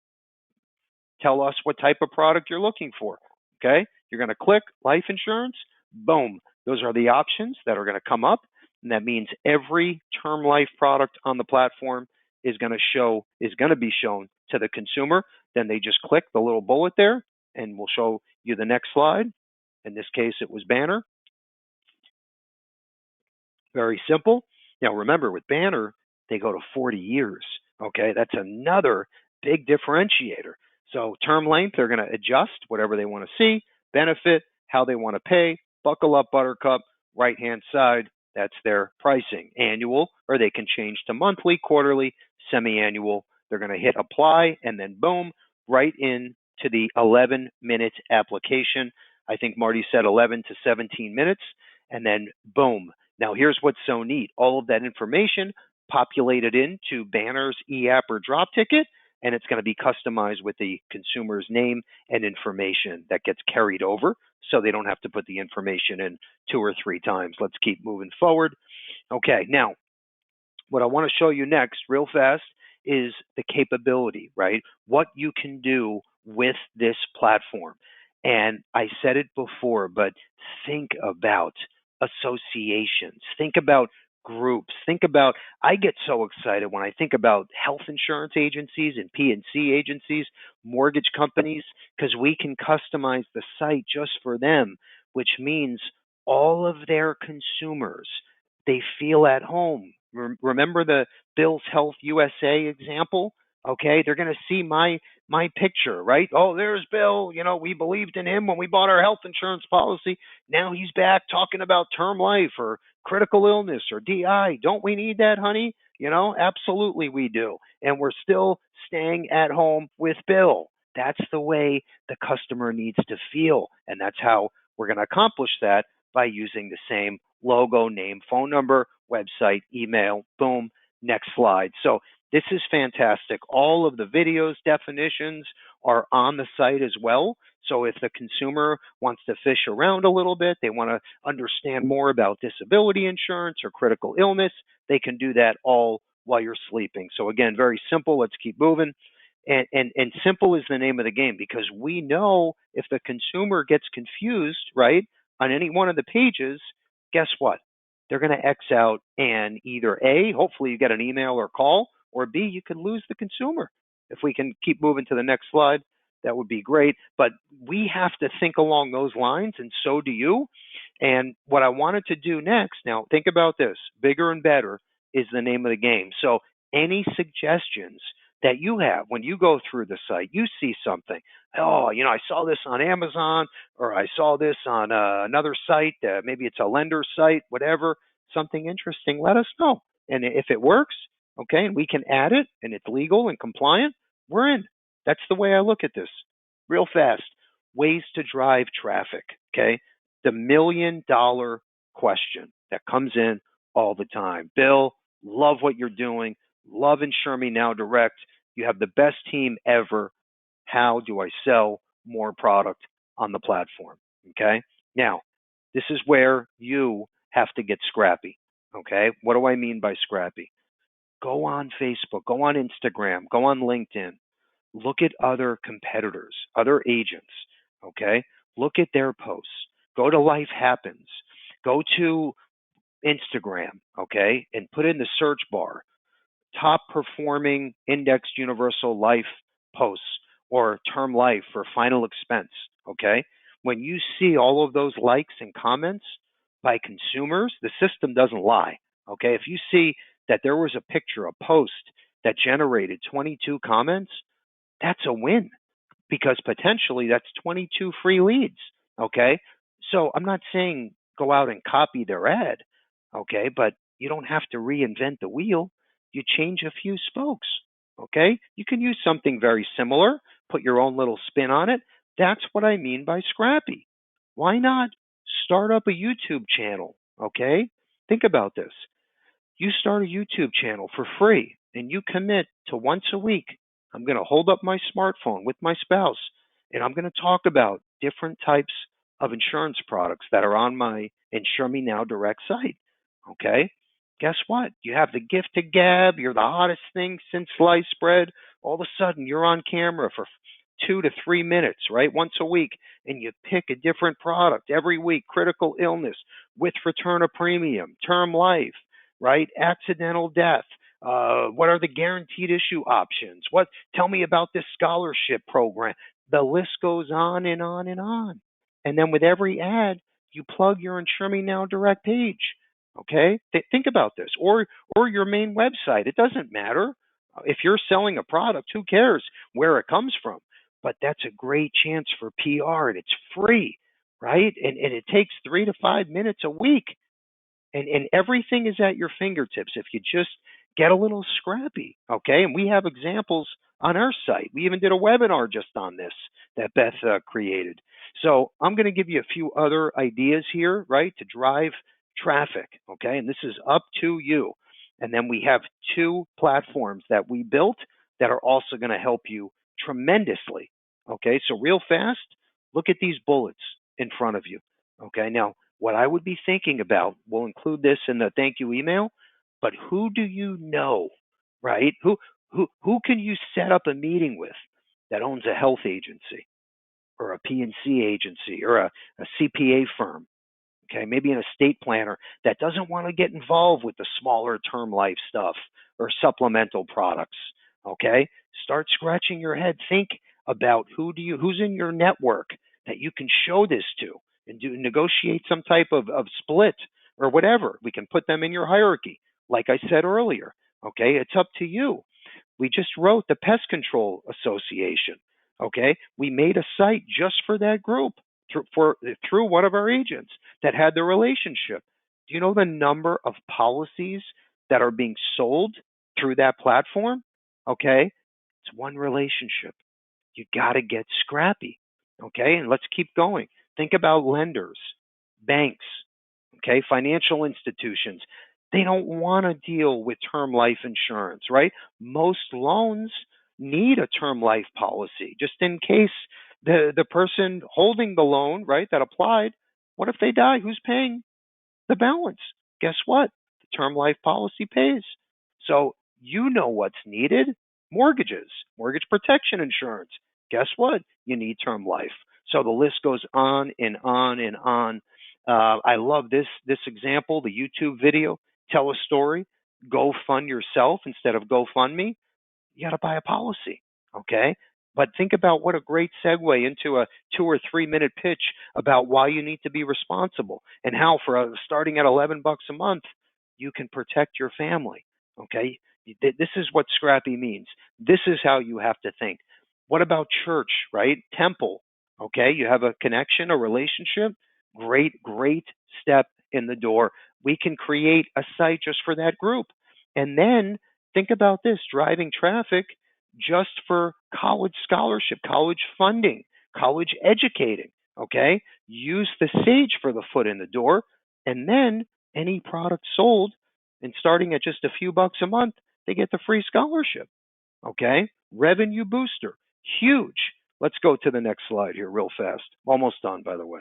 Tell us what type of product you're looking for, okay? You're going to click life insurance, boom. Those are the options that are going to come up, and that means every term life product on the platform is going to be shown to the consumer. Then they just click the little bullet there, and we'll show you the next slide. In this case, it was Banner. Very simple. Now, remember, with Banner, they go to 40 years. Okay, that's another big differentiator. So term length, they're going to adjust whatever they want to see, benefit, how they want to pay. Buckle up, Buttercup, right-hand side, that's their pricing. Annual, or they can change to monthly, quarterly, semi-annual. They're going to hit apply, and then boom, right in to the 11-minute application. I think Marty said 11 to 17 minutes, and then boom. Now, here's what's so neat. All of that information populated into Banner's e-app or drop ticket, and it's going to be customized with the consumer's name and information that gets carried over, so they don't have to put the information in 2 or 3 times. Let's keep moving forward. Okay, now what I want to show you next, real fast, is the capability, right? What you can do with this platform. And I said it before, but think about associations, think about groups, think about, I get so excited when I think about health insurance agencies and P&C agencies, mortgage companies, because we can customize the site just for them, which means all of their consumers, they feel at home. Remember the Bill's Health USA example? Okay, they're going to see my picture, right? Oh, there's Bill. You know, we believed in him when we bought our health insurance policy. Now he's back talking about term life or critical illness or DI. Don't we need that, honey? You know, absolutely we do. And we're still staying at home with Bill. That's the way the customer needs to feel. And that's how we're going to accomplish that, by using the same logo, name, phone number, website, email, boom, next slide. So this is fantastic. All of the videos, definitions are on the site as well. So if the consumer wants to fish around a little bit, they want to understand more about disability insurance or critical illness, they can do that all while you're sleeping. So again, very simple. Let's keep moving. And simple is the name of the game, because we know if the consumer gets confused, right, on any one of the pages, guess what? They're going to X out, and either A, hopefully you get an email or call, or B, you could lose the consumer. If we can keep moving to the next slide, that would be great. But we have to think along those lines, and so do you. And what I wanted to do next, now think about this, bigger and better is the name of the game. So any suggestions that you have when you go through the site, you see something, oh, you know, I saw this on Amazon, or I saw this on another site, maybe it's a lender site, whatever, something interesting, let us know. And if it works, okay, and we can add it and it's legal and compliant, we're in. That's the way I look at this. Real fast, ways to drive traffic, okay? The $1,000,000 question that comes in all the time. Bill, love what you're doing. Love Insure Me Now Direct. You have the best team ever. How do I sell more product on the platform? Okay. Now, this is where you have to get scrappy. Okay. What do I mean by scrappy? Go on Facebook, go on Instagram, go on LinkedIn. Look at other competitors, other agents. Okay. Look at their posts. Go to Life Happens. Go to Instagram. Okay. And put in the search bar top performing indexed universal life posts or term life for final expense. Okay. When you see all of those likes and comments by consumers, the system doesn't lie. Okay. If you see that there was a picture, a post that generated 22 comments, that's a win, because potentially that's 22 free leads. Okay. So I'm not saying go out and copy their ad. Okay. But you don't have to reinvent the wheel. You change a few spokes. Okay. You can use something very similar, put your own little spin on it. That's what I mean by scrappy. Why not start up a YouTube channel? Okay. Think about this. You start a YouTube channel for free and you commit to once a week, I'm going to hold up my smartphone with my spouse and I'm going to talk about different types of insurance products that are on my Insure Me Now Direct site. Okay. Guess what? You have the gift to gab. You're the hottest thing since sliced bread. All of a sudden, you're on camera for 2 to 3 minutes, right? Once a week, and you pick a different product every week. Critical illness with return of premium, term life, right? Accidental death. What are the guaranteed issue options? What? Tell me about this scholarship program. The list goes on and on and on. And then with every ad, you plug your Insure Me Now Direct page. Okay, think about this, or your main website. It doesn't matter if you're selling a product. Who cares where it comes from? But that's a great chance for PR, and it's free, right? And it takes 3 to 5 minutes a week. And everything is at your fingertips if you just get a little scrappy, okay? And we have examples on our site. We even did a webinar just on this that Beth created. So I'm going to give you a few other ideas here, right, to drive traffic, okay? And this is up to you. And then we have 2 platforms that we built that are also going to help you tremendously. Okay, so real fast, look at these bullets in front of you. Okay, now what I would be thinking about, we'll include this in the thank you email, but who do you know, right? Who can you set up a meeting with that owns a health agency or a P&C agency or a CPA firm? Okay, maybe an estate planner that doesn't want to get involved with the smaller term life stuff or supplemental products. Okay, start scratching your head. Think about who's in your network that you can show this to and negotiate some type of split or whatever. We can put them in your hierarchy, like I said earlier. Okay, it's up to you. We just wrote the Pest Control Association. Okay, we made a site just for that group through one of our agents that had the relationship. Do you know the number of policies that are being sold through that platform? Okay, it's one relationship. You got to get scrappy. Okay, and let's keep going. Think about lenders, banks, okay, financial institutions. They don't want to deal with term life insurance, right? Most loans need a term life policy just in case the person holding the loan, right, that applied, what if they die? Who's paying the balance? Guess what? The term life policy pays. So you know what's needed. Mortgages, mortgage protection insurance. Guess what? You need term life. So the list goes on and on and on. I love this example, the YouTube video. Tell a story. Go fund yourself instead of GoFundMe. You got to buy a policy. Okay. But think about what a great segue into a 2 or 3 minute pitch about why you need to be responsible and how, for starting at $11 a month, you can protect your family. Okay. This is what scrappy means. This is how you have to think. What about church, right? Temple. Okay. You have a connection, a relationship. Great step in the door. We can create a site just for that group. And then think about this, driving traffic just for college scholarship, college funding, college educating. Okay. Use the Sage for the foot in the door. And then any product sold and starting at just a few bucks a month, they get the free scholarship. Okay. Revenue booster. Huge. Let's go to the next slide here real fast. Almost done, by the way.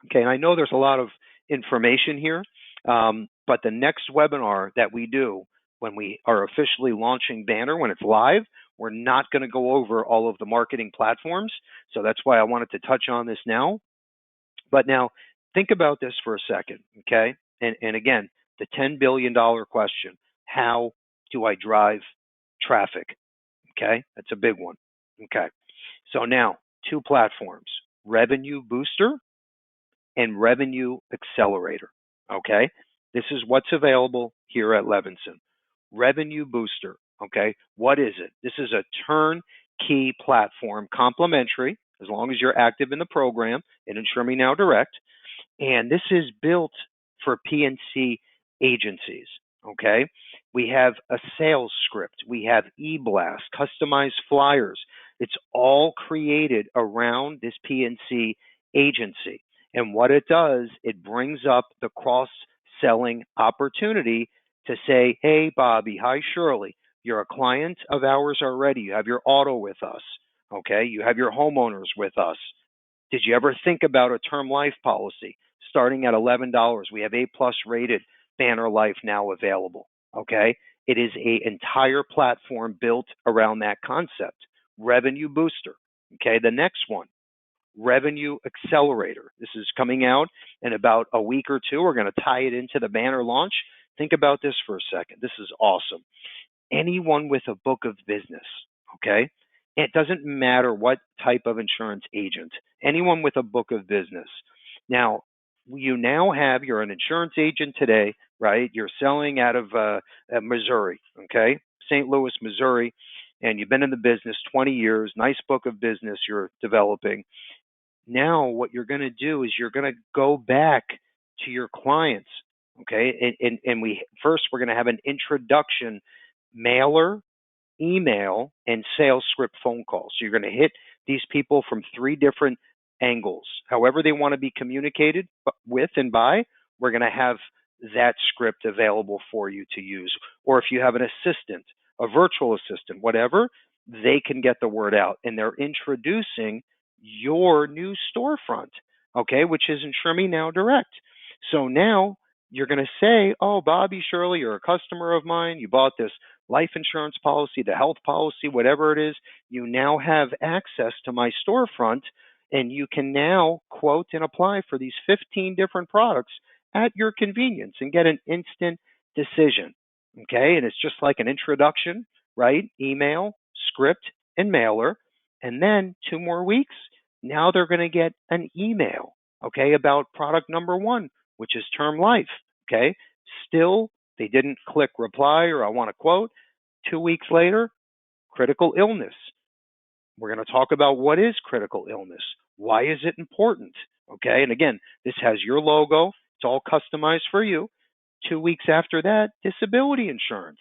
Okay. And I know there's a lot of information here, but the next webinar that we do when we are officially launching Banner, when it's live, we're not going to go over all of the marketing platforms. So that's why I wanted to touch on this now. But now think about this for a second, okay? And again, the $10 billion question, how do I drive traffic? Okay, that's a big one. Okay, so now 2 platforms, Revenue Booster and Revenue Accelerator. Okay, this is what's available here at Levinson. Revenue Booster. Okay, what is it? This is a turnkey platform, complimentary, as long as you're active in the program in Insure Me Now Direct. And this is built for P&C agencies. Okay, we have a sales script, we have e-blast, customized flyers. It's all created around this P&C agency. And what it does, it brings up the cross-selling opportunity to say, hey, Bobby, hi, Shirley, you're a client of ours already. You have your auto with us. Okay, you have your homeowners with us. Did you ever think about a term life policy starting at $11? We have A+ rated Banner Life now available. Okay, it is an entire platform built around that concept. Revenue Booster. Okay, the next one, Revenue Accelerator. This is coming out in about a week or two. We're going to tie it into the Banner launch. Think about this for a second. This is awesome. Anyone with a book of business, okay? It doesn't matter what type of insurance agent, anyone with a book of business. Now, you're an insurance agent today, right? You're selling out of Missouri, okay? St. Louis, Missouri, and you've been in the business 20 years, nice book of business you're developing. Now, what you're going to do is you're going to go back to your clients, okay? And we're going to have an introduction mailer, email, and sales script phone call. So you're going to hit these people from 3 different angles. However they want to be communicated with and by, we're going to have that script available for you to use. Or if you have an assistant, a virtual assistant, whatever, they can get the word out. And they're introducing your new storefront, okay, which is Insure Me Now Direct. So now you're going to say, oh, Bobby, Shirley, you're a customer of mine. You bought this life insurance policy, the health policy, whatever it is. You now have access to my storefront, and you can now quote and apply for these 15 different products at your convenience and get an instant decision. Okay, and it's just like an introduction, right? Email, script, and mailer. And then 2 more weeks, now they're going to get an email, okay, about product number one, which is term life. Okay, still, they didn't click reply or I want to quote. 2 weeks later, critical illness. We're going to talk about what is critical illness. Why is it important? Okay, and again, this has your logo. It's all customized for you. 2 weeks after that, disability insurance.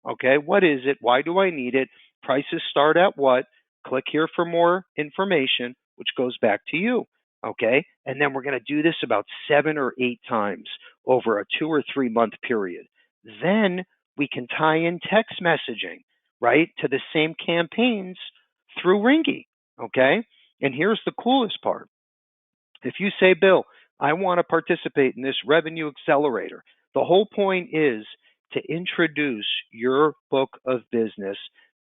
Okay, what is it? Why do I need it? Prices start at what? Click here for more information, which goes back to you. Okay, and then we're going to do this about 7 or 8 times over a 2 or 3 month period. Then we can tie in text messaging, right, to the same campaigns through Ringy. Okay, and here's the coolest part. If you say, Bill, I want to participate in this revenue accelerator, the whole point is to introduce your book of business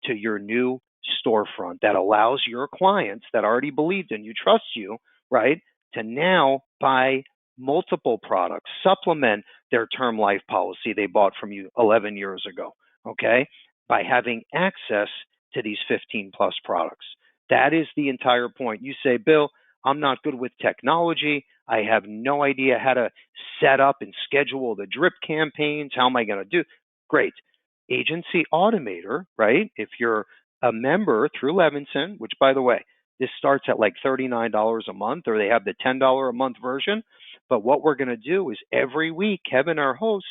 to your new storefront that allows your clients that already believed in you, trust you, right, to now buy multiple products, supplement their term life policy they bought from you 11 years ago, okay, by having access to these 15 plus products. That is the entire point. You say, Bill, I'm not good with technology. I have no idea how to set up and schedule the drip campaigns. How am I going to do? Great. Agency Automator, right? If you're a member through Levinson, which by the way, this starts at like $39 a month, or they have the $10 a month version. But what we're going to do is every week, Kevin, our host,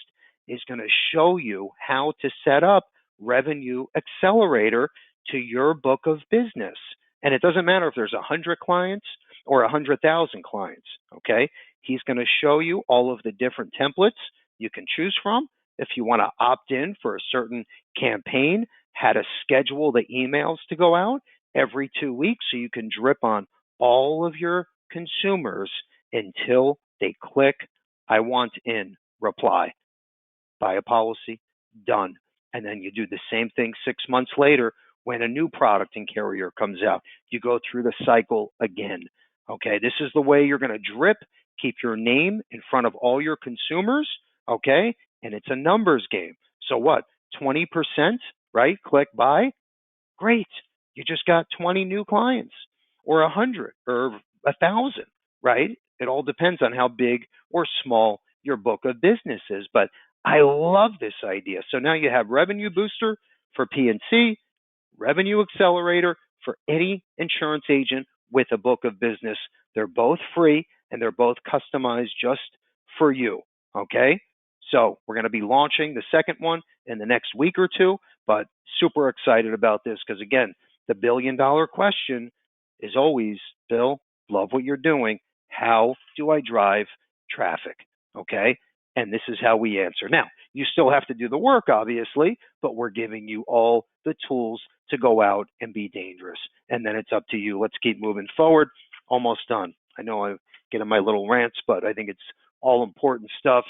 is going to show you how to set up Revenue Accelerator to your book of business. And it doesn't matter if there's 100 clients or 100,000 clients, okay? He's going to show you all of the different templates you can choose from. If you want to opt in for a certain campaign, how to schedule the emails to go out every 2 weeks so you can drip on all of your consumers until they click, I want in, reply, buy a policy, done. And then you do the same thing 6 months later when a new product and carrier comes out. You go through the cycle again. Okay, this is the way you're going to drip, keep your name in front of all your consumers, okay? And it's a numbers game. So what? 20%, right? Click buy. Great. You just got 20 new clients or 100 or 1,000, right? It all depends on how big or small your book of business is. But I love this idea. So now you have Revenue Booster for P&C, Revenue Accelerator for any insurance agent with a book of business. They're both free and they're both customized just for you. Okay? So we're going to be launching the second one in the next week or two, but super excited about this because, again, the billion-dollar question is always, Bill, love what you're doing. How do I drive traffic? Okay? And this is how we answer. Now, you still have to do the work, obviously, but we're giving you all the tools to go out and be dangerous. And then it's up to you. Let's keep moving forward. Almost done. I know I get in my little rants, but I think it's all important stuff.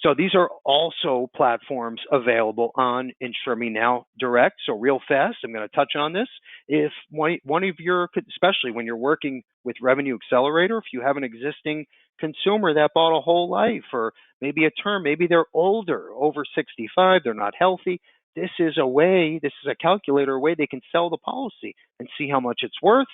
So these are also platforms available on Insure Me Now Direct. So real fast, I'm going to touch on this. If one of your, especially when you're working with Revenue Accelerator, if you have an existing consumer that bought a whole life or maybe a term, maybe they're older, over 65, they're not healthy, this is a calculator, a way they can sell the policy and see how much it's worth.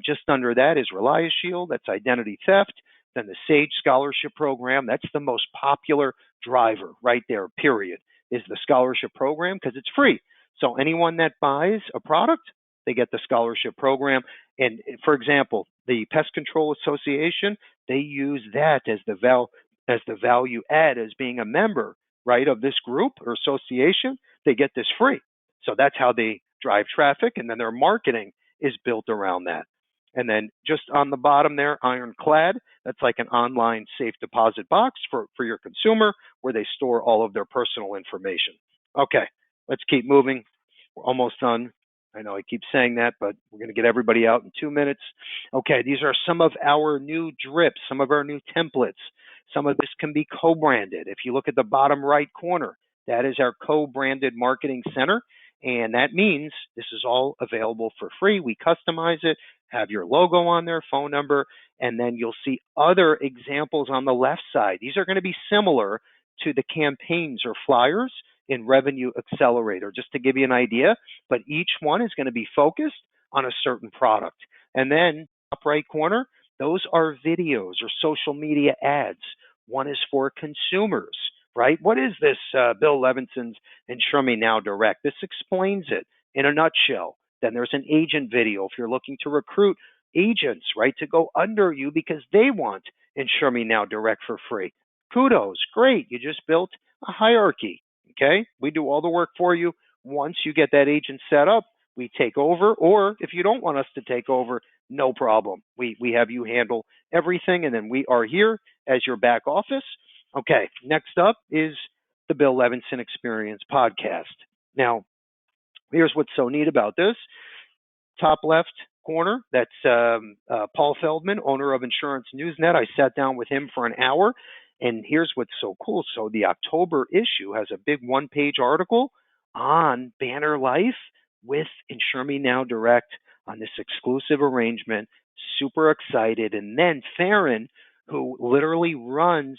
Just under that is ReliaShield, that's identity theft. Then the SAGE Scholarship Program, that's the most popular driver right there, period, is the scholarship program because it's free. So anyone that buys a product, they get the scholarship program. And for example, the Pest Control Association, they use that as the value add as being a member, right, of this group or association. They get this free. So that's how they drive traffic, and then their marketing is built around that. And then just on the bottom there, ironclad, that's like an online safe deposit box for your consumer where they store all of their personal information. Okay, let's keep moving. We're almost done. I know I keep saying that, but we're going to get everybody out in 2 minutes. Okay, these are some of our new drips, some of our new templates. Some of this can be co-branded. If you look at the bottom right corner, that is our co-branded marketing center. And that means this is all available for free. We customize it, have your logo on there, phone number, and then you'll see other examples on the left side. These are going to be similar to the campaigns or flyers in Revenue Accelerator, just to give you an idea, but each one is going to be focused on a certain product. And then top right corner, those are videos or social media ads. One is for consumers, right? What is this Bill Levinson's Insure Me Now Direct? This explains it in a nutshell. Then there's an agent video if you're looking to recruit agents, right, to go under you because they want Insure Me Now Direct for free. Kudos, great. You just built a hierarchy, okay? We do all the work for you. Once you get that agent set up, we take over, or if you don't want us to take over, no problem. We have you handle everything, and then we are here as your back office. Okay, next up is the Bill Levinson Experience podcast. Now, here's what's so neat about this. Top left corner, that's Paul Feldman, owner of Insurance Newsnet. I sat down with him for an hour, and here's what's so cool. So the October issue has a big one-page article on Banner Life with Insure Me Now Direct on this exclusive arrangement. Super excited. And then Farron, who literally runs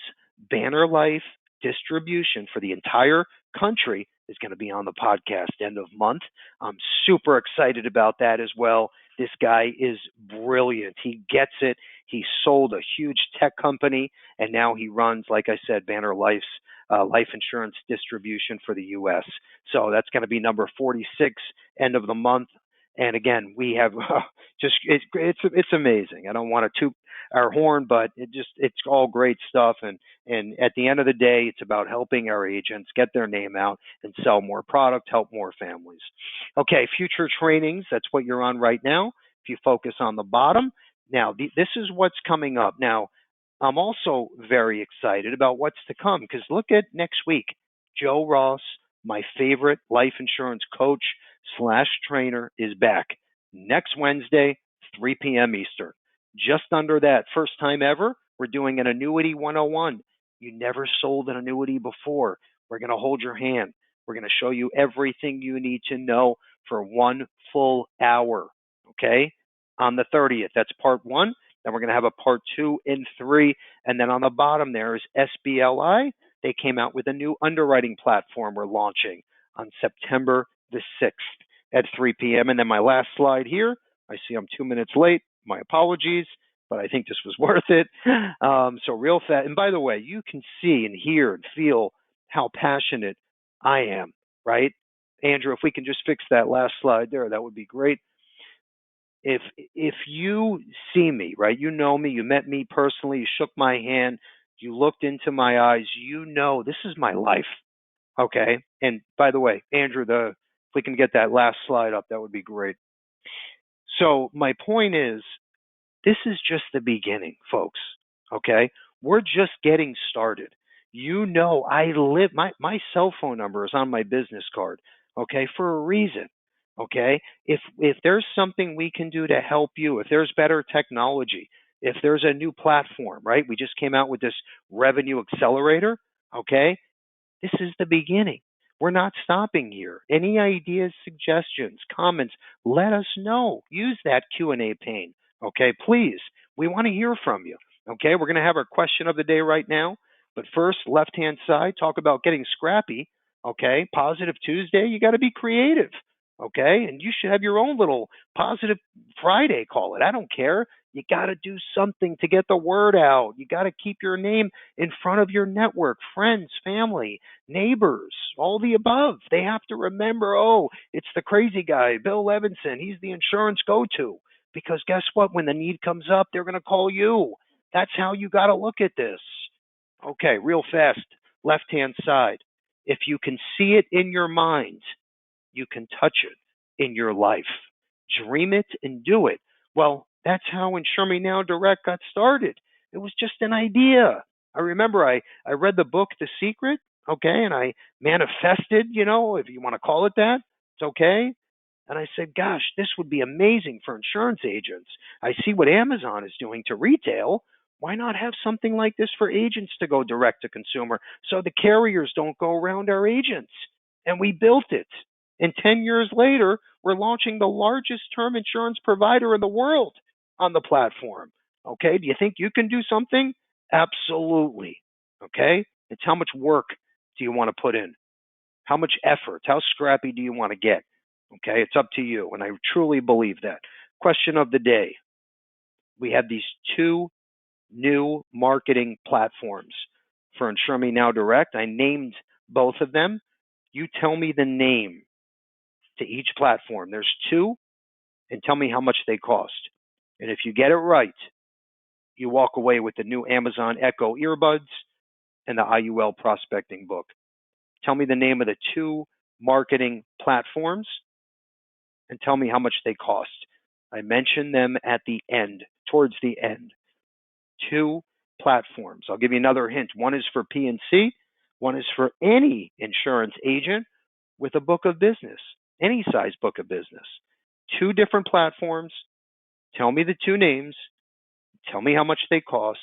Banner Life distribution for the entire country, is going to be on the podcast end of month. I'm super excited about that as well. This guy is brilliant. He gets it. He sold a huge tech company, and now he runs, like I said, Banner Life's life insurance distribution for the U.S. So that's going to be number 46, end of the month. And again, we have it's amazing. I don't want to toot our horn, but it's all great stuff. And at the end of the day, it's about helping our agents get their name out and sell more product, help more families. Okay, future trainings. That's what you're on right now. If you focus on the bottom, now this is what's coming up. Now, I'm also very excited about what's to come because look at next week. Joe Ross, my favorite life insurance coach / trainer, is back next Wednesday, 3 p.m. Eastern. Just under that, first time ever, we're doing an Annuity 101. You never sold an annuity before. We're going to hold your hand. We're going to show you everything you need to know for 1 full hour, okay? On the 30th, that's part 1. Then we're going to have a part 2 and 3. And then on the bottom there is SBLI. They came out with a new underwriting platform we're launching on September the 6th at 3 p.m. And then my last slide here, I see I'm 2 minutes late. My apologies, but I think this was worth it. So real fast. And by the way, you can see and hear and feel how passionate I am, right? Andrew, if we can just fix that last slide there, that would be great. If you see me, right, you know me, you met me personally, you shook my hand, you looked into my eyes, you know this is my life, okay? And by the way, Andrew, if we can get that last slide up, that would be great. So my point is, this is just the beginning, folks, okay? We're just getting started. You know, I live, my cell phone number is on my business card, okay, for a reason, okay? If there's something we can do to help you, if there's better technology, if there's a new platform, right? We just came out with this Revenue Accelerator, okay? This is the beginning. We're not stopping here. Any ideas, suggestions, comments, let us know. Use that Q&A pane, okay? Please, we want to hear from you, okay? We're going to have our question of the day right now. But first, left-hand side, talk about getting scrappy, okay? Positive Tuesday, you got to be creative, okay? And you should have your own little Positive Friday, call it. I don't care. You got to do something to get the word out. You got to keep your name in front of your network, friends, family, neighbors, all the above. They have to remember, oh, it's the crazy guy, Bill Levinson. He's the insurance go-to. Because guess what? When the need comes up, they're going to call you. That's how you got to look at this. Okay, real fast, left-hand side. If you can see it in your mind, you can touch it in your life. Dream it and do it. Well, That's how Insure Me Now Direct got started. It was just an idea. I remember I read the book The Secret, okay, and I manifested, if you want to call it that, it's okay. And I said, gosh, this would be amazing for insurance agents. I see what Amazon is doing to retail. Why not have something like this for agents to go direct to consumer so the carriers don't go around our agents? And we built it. And 10 years later, we're launching the largest term insurance provider in the world on the platform. Okay, do you think you can do something? Absolutely. Okay, it's how much work do you want to put in? How much effort? How scrappy do you want to get? Okay, it's up to you. And I truly believe that. Question of the day. We have these two new marketing platforms for Insure Me Now Direct. I named both of them. You tell me the name to each platform. There's two, and tell me how much they cost. And if you get it right, you walk away with the new Amazon Echo earbuds and the IUL prospecting book. Tell me the name of the two marketing platforms and tell me how much they cost. I mentioned them at the end, towards the end. Two platforms. I'll give you another hint. One is for P&C. One is for any insurance agent with a book of business, any size book of business. Two different platforms. Tell me the two names. Tell me how much they cost,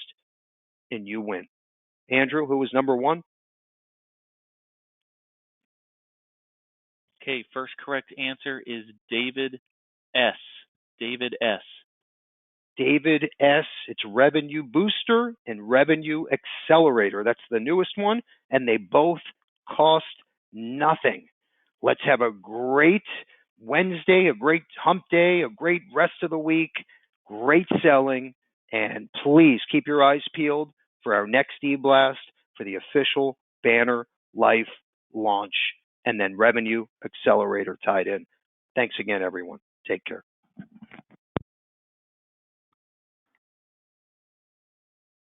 and you win. Andrew, who was number one? Okay, first correct answer is David S. David S. David S. It's Revenue Booster and Revenue Accelerator. That's the newest one, and they both cost nothing. Let's have a great Wednesday, a great hump day, a great rest of the week, great selling, and please keep your eyes peeled for our next e-blast for the official Banner Life launch and then Revenue Accelerator tied in. Thanks again, everyone. Take care.